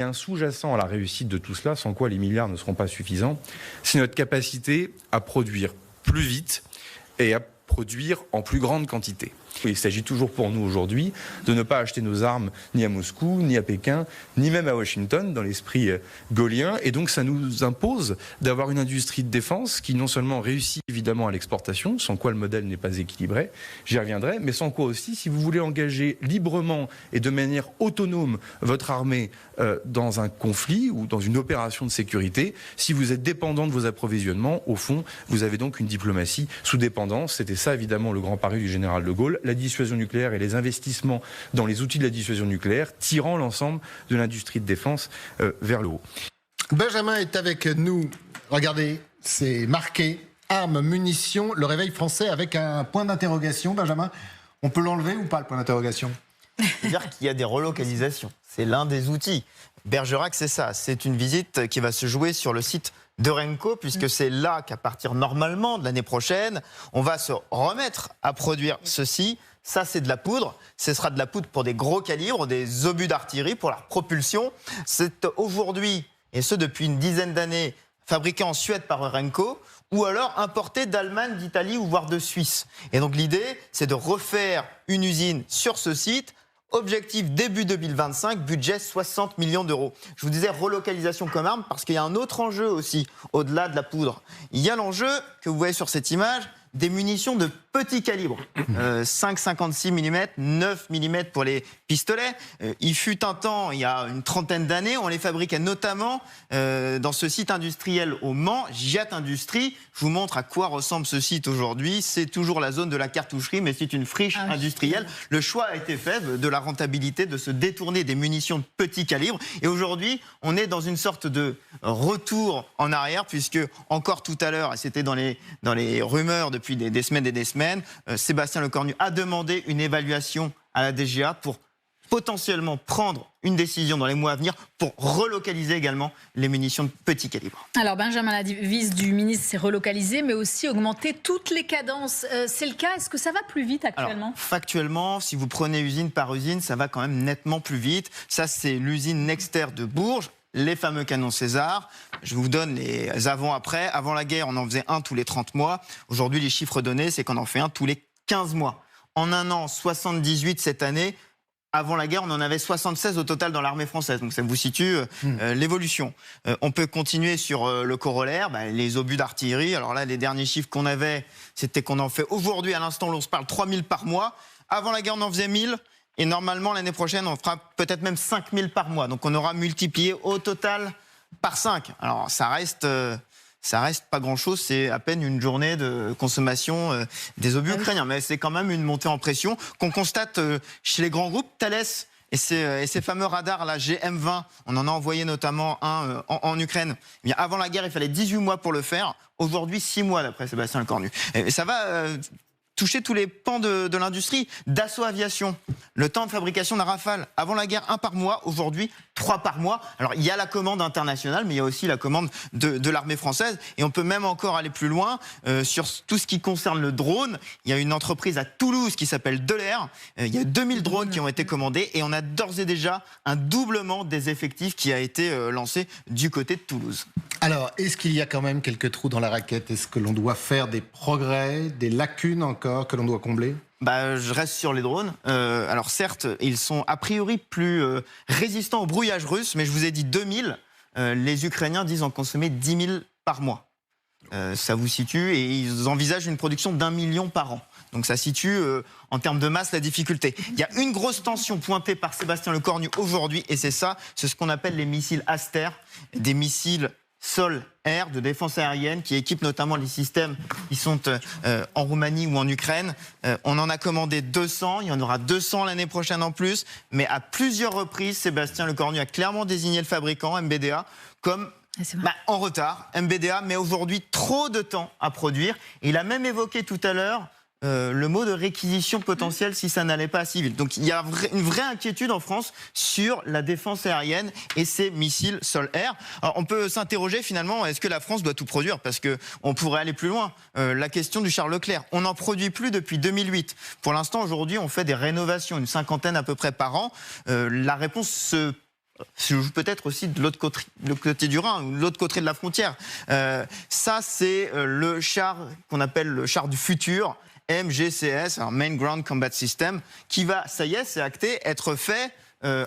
Il y a un sous-jacent à la réussite de tout cela, sans quoi les milliards ne seront pas suffisants, c'est notre capacité à produire plus vite et à produire en plus grande quantité. Il s'agit toujours pour nous aujourd'hui de ne pas acheter nos armes ni à Moscou, ni à Pékin, ni même à Washington, dans l'esprit gaullien. Et donc ça nous impose d'avoir une industrie de défense qui non seulement réussit évidemment à l'exportation, sans quoi le modèle n'est pas équilibré, j'y reviendrai, mais sans quoi aussi, si vous voulez engager librement et de manière autonome votre armée dans un conflit ou dans une opération de sécurité, si vous êtes dépendant de vos approvisionnements, au fond, vous avez donc une diplomatie sous dépendance. C'était ça évidemment le grand pari du général de Gaulle, la dissuasion nucléaire et les investissements dans les outils de la dissuasion nucléaire, tirant l'ensemble de l'industrie de défense vers le haut. Benjamin est avec nous. Regardez, c'est marqué armes, munitions, le réveil français avec un point d'interrogation. Benjamin, on peut l'enlever ou pas, le point d'interrogation? C'est-à-dire qu'il y a des relocalisations. C'est l'un des outils. Bergerac, c'est ça. C'est une visite qui va se jouer sur le site de Renko, puisque c'est là qu'à partir normalement de l'année prochaine, on va se remettre à produire ceci. Ça, c'est de la poudre. Ce sera de la poudre pour des gros calibres, des obus d'artillerie, pour leur propulsion. C'est aujourd'hui, et ce depuis une dizaine d'années, fabriqué en Suède par Renko, ou alors importé d'Allemagne, d'Italie ou voire de Suisse. Et donc l'idée, c'est de refaire une usine sur ce site. Objectif début 2025, budget 60 millions d'euros. Je vous disais relocalisation comme arme parce qu'il y a un autre enjeu aussi, au-delà de la poudre. Il y a l'enjeu que vous voyez sur cette image, des munitions de petit calibre. 5,56 mm, 9 mm pour les pistolets. Il fut un temps, il y a une trentaine d'années, on les fabriquait notamment dans ce site industriel au Mans, Giat Industrie. Je vous montre à quoi ressemble ce site aujourd'hui. C'est toujours la zone de la cartoucherie, mais c'est une friche industrielle. Le choix a été fait de la rentabilité, de se détourner des munitions de petit calibre. Et aujourd'hui, on est dans une sorte de retour en arrière, puisque encore tout à l'heure, et c'était dans les rumeurs depuis des semaines et des semaines, Sébastien Lecornu a demandé une évaluation à la DGA pour potentiellement prendre une décision dans les mois à venir pour relocaliser également les munitions de petit calibre. Alors Benjamin, la devise du ministre, c'est relocaliser, mais aussi augmenter toutes les cadences. C'est le cas. Est-ce que ça va plus vite actuellement? Alors, factuellement, si vous prenez usine par usine, ça va quand même nettement plus vite. Ça, c'est l'usine Nexter de Bourges. Les fameux canons César. Je vous donne les avant-après. Avant la guerre, on en faisait un tous les 30 mois. Aujourd'hui, les chiffres donnés, c'est qu'on en fait un tous les 15 mois. En un an, 78 cette année. Avant la guerre, on en avait 76 au total dans l'armée française. Donc ça vous situe l'évolution. On peut continuer sur le corollaire, les obus d'artillerie. Alors là, les derniers chiffres qu'on avait, c'était qu'on en fait aujourd'hui, à l'instant où on se parle, 3000 par mois. Avant la guerre, on en faisait 1000. Et normalement, l'année prochaine, on fera peut-être même 5000 par mois. Donc on aura multiplié au total par 5. Alors ça reste pas grand-chose, c'est à peine une journée de consommation des obus ukrainiens. Mais c'est quand même une montée en pression qu'on constate chez les grands groupes. Thales et ces fameux radars, la GM20, on en a envoyé notamment un en Ukraine. Eh bien, avant la guerre, il fallait 18 mois pour le faire. Aujourd'hui, 6 mois, d'après Sébastien Lecornu. Et ça va toucher tous les pans de l'industrie. Dassault Aviation, le temps de fabrication d'un Rafale. Avant la guerre, 1 par mois. Aujourd'hui, 3 par mois. Alors, il y a la commande internationale, mais il y a aussi la commande de l'armée française. Et on peut même encore aller plus loin sur tout ce qui concerne le drone. Il y a une entreprise à Toulouse qui s'appelle Delair. Il y a 2000 drones qui ont été commandés. Et on a d'ores et déjà un doublement des effectifs qui a été lancé du côté de Toulouse. Alors, est-ce qu'il y a quand même quelques trous dans la raquette? Est-ce que l'on doit faire des progrès, des lacunes encore que l'on doit combler? Je reste sur les drones. Alors certes, ils sont a priori plus résistants au brouillage russe, mais je vous ai dit 2000. Les Ukrainiens disent en consommer 10 000 par mois. Ça vous situe, et ils envisagent une production d'1 million par an. Donc ça situe en termes de masse la difficulté. Il y a une grosse tension pointée par Sébastien Lecornu aujourd'hui, et c'est ce qu'on appelle les missiles Aster, des missiles sol-air de défense aérienne qui équipent notamment les systèmes qui sont en Roumanie ou en Ukraine. On en a commandé 200, il y en aura 200 l'année prochaine en plus, mais à plusieurs reprises, Sébastien Lecornu a clairement désigné le fabricant, MBDA, comme en retard. MBDA met aujourd'hui trop de temps à produire. Il a même évoqué tout à l'heure le mot de réquisition potentielle si ça n'allait pas si vite. Donc il y a une vraie inquiétude en France sur la défense aérienne et ces missiles sol-air. Alors on peut s'interroger finalement, est-ce que la France doit tout produire? Parce qu'on pourrait aller plus loin. La question du Charles Leclerc. On n'en produit plus depuis 2008. Pour l'instant, aujourd'hui, on fait des rénovations, une cinquantaine à peu près par an. La réponse se se joue peut-être aussi de l'autre côté du Rhin ou de l'autre côté de la frontière. Ça, c'est le char qu'on appelle le char du futur, MGCS, un Main Ground Combat System, qui va, ça y est, c'est acté, être fait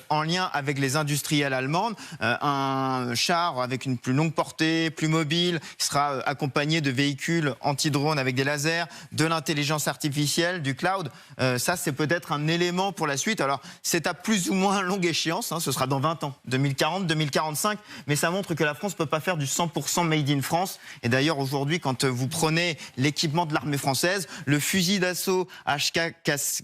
en lien avec les industriels allemands, un char avec une plus longue portée, plus mobile, qui sera accompagné de véhicules anti-drones avec des lasers, de l'intelligence artificielle, du cloud. Ça, c'est peut-être un élément pour la suite. Alors, c'est à plus ou moins longue échéance, ce sera dans 20 ans, 2040, 2045, mais ça montre que la France ne peut pas faire du 100% made in France. Et d'ailleurs, aujourd'hui, quand vous prenez l'équipement de l'armée française, le fusil d'assaut HK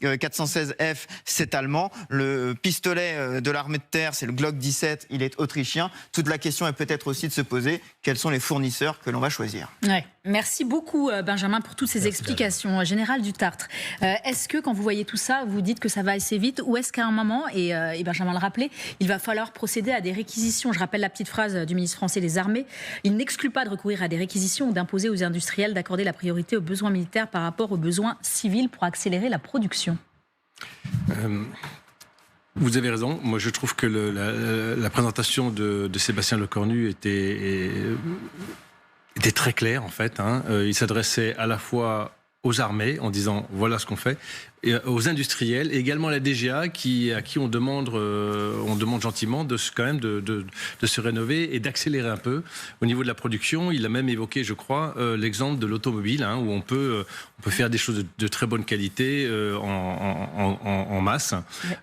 416F, c'est allemand, le pistolet de l'armée de terre, c'est le Glock 17, il est autrichien. Toute la question est peut-être aussi de se poser quels sont les fournisseurs que l'on va choisir. Ouais. Merci beaucoup Benjamin pour toutes ces explications. Général Dutartre, est-ce que quand vous voyez tout ça, vous dites que ça va assez vite ou est-ce qu'à un moment, et Benjamin le rappelait, il va falloir procéder à des réquisitions? Je rappelle la petite phrase du ministre français des Armées. Il n'exclut pas de recourir à des réquisitions ou d'imposer aux industriels d'accorder la priorité aux besoins militaires par rapport aux besoins civils pour accélérer la production. Vous avez raison. Moi, je trouve que la présentation de Sébastien Lecornu était très claire, en fait. Il s'adressait à la fois aux armées en disant voilà ce qu'on fait, et aux industriels, et également à la DGA à qui on demande gentiment de se rénover et d'accélérer un peu au niveau de la production. Il a même évoqué, je crois, l'exemple de l'automobile, où on peut faire des choses de très bonne qualité en masse.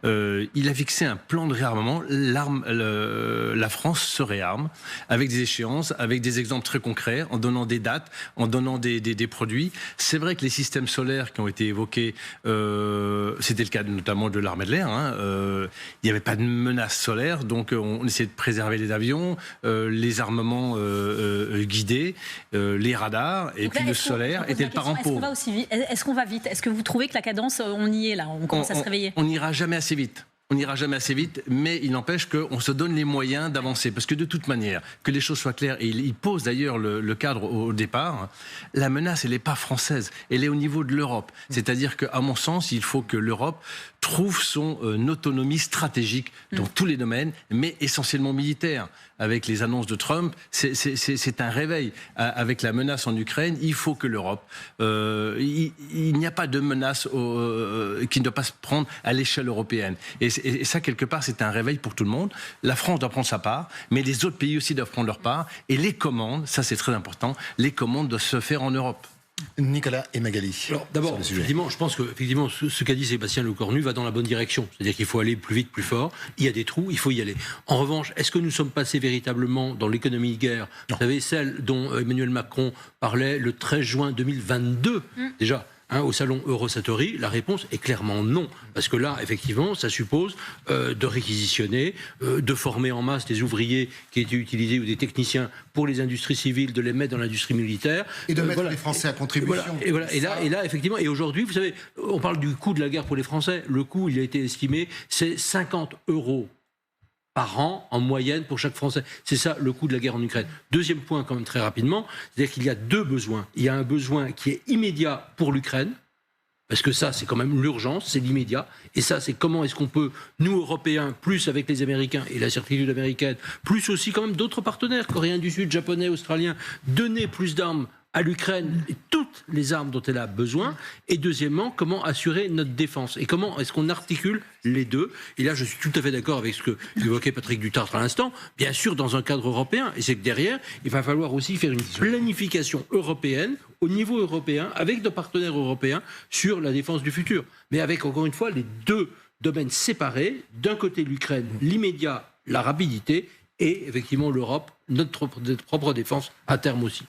Il a fixé un plan de réarmement. La France se réarme avec des échéances, avec des exemples très concrets, en donnant des dates, en donnant des produits. C'est vrai que les systèmes solaires qui ont été évoqués, c'était le cas notamment de l'armée de l'air. Il n'y avait pas de menace solaire, donc on essayait de préserver les avions, les armements guidés, les radars, et puis le solaire était le parent pauvre. Est-ce qu'on va vite? Est-ce que vous trouvez que la cadence, on y est là? On commence à se réveiller? On n'ira jamais assez vite. On n'ira jamais assez vite, mais il n'empêche qu'on se donne les moyens d'avancer. Parce que de toute manière, que les choses soient claires, et il pose d'ailleurs le cadre au départ, la menace, elle n'est pas française, elle est au niveau de l'Europe. C'est-à-dire qu'à mon sens, il faut que l'Europe trouve son autonomie stratégique dans tous les domaines, mais essentiellement militaire. Avec les annonces de Trump, c'est un réveil. Avec la menace en Ukraine, il faut que l'Europe... il n'y a pas de menace qui ne doit pas se prendre à l'échelle européenne. Et ça, quelque part, c'est un réveil pour tout le monde. La France doit prendre sa part, mais les autres pays aussi doivent prendre leur part. Et les commandes, ça c'est très important, les commandes doivent se faire en Europe. Nicolas et Magali. Alors d'abord, effectivement, je pense que ce qu'a dit Sébastien Lecornu va dans la bonne direction. C'est-à-dire qu'il faut aller plus vite, plus fort. Il y a des trous, il faut y aller. En revanche, est-ce que nous sommes passés véritablement dans l'économie de guerre? Vous savez, celle dont Emmanuel Macron parlait le 13 juin 2022, déjà, au salon Eurosatory, la réponse est clairement non. Parce que là, effectivement, ça suppose de réquisitionner, de former en masse des ouvriers qui étaient utilisés ou des techniciens pour les industries civiles, de les mettre dans l'industrie militaire. Et de mettre les Français à contribution. Et là, effectivement, et aujourd'hui, vous savez, on parle du coût de la guerre pour les Français. Le coût, il a été estimé, c'est 50 € par an en moyenne pour chaque Français. C'est ça le coût de la guerre en Ukraine. Deuxième point, quand même très rapidement, c'est-à-dire qu'il y a deux besoins. Il y a un besoin qui est immédiat pour l'Ukraine, parce que ça, c'est quand même l'urgence, c'est l'immédiat. Et ça, c'est comment est-ce qu'on peut, nous, Européens, plus avec les Américains et la certitude américaine, plus aussi quand même d'autres partenaires, Coréens du Sud, Japonais, Australiens, donner plus d'armes à l'Ukraine et toutes les armes dont elle a besoin. Et deuxièmement, comment assurer notre défense? Et comment est-ce qu'on articule les deux? Et là, je suis tout à fait d'accord avec ce que évoquait Patrick Dutartre à l'instant, bien sûr dans un cadre européen. Et c'est que derrière, il va falloir aussi faire une planification européenne, au niveau européen, avec nos partenaires européens, sur la défense du futur. Mais avec, encore une fois, les deux domaines séparés. D'un côté, l'Ukraine, l'immédiat, la rapidité, et effectivement l'Europe, notre propre défense à terme aussi.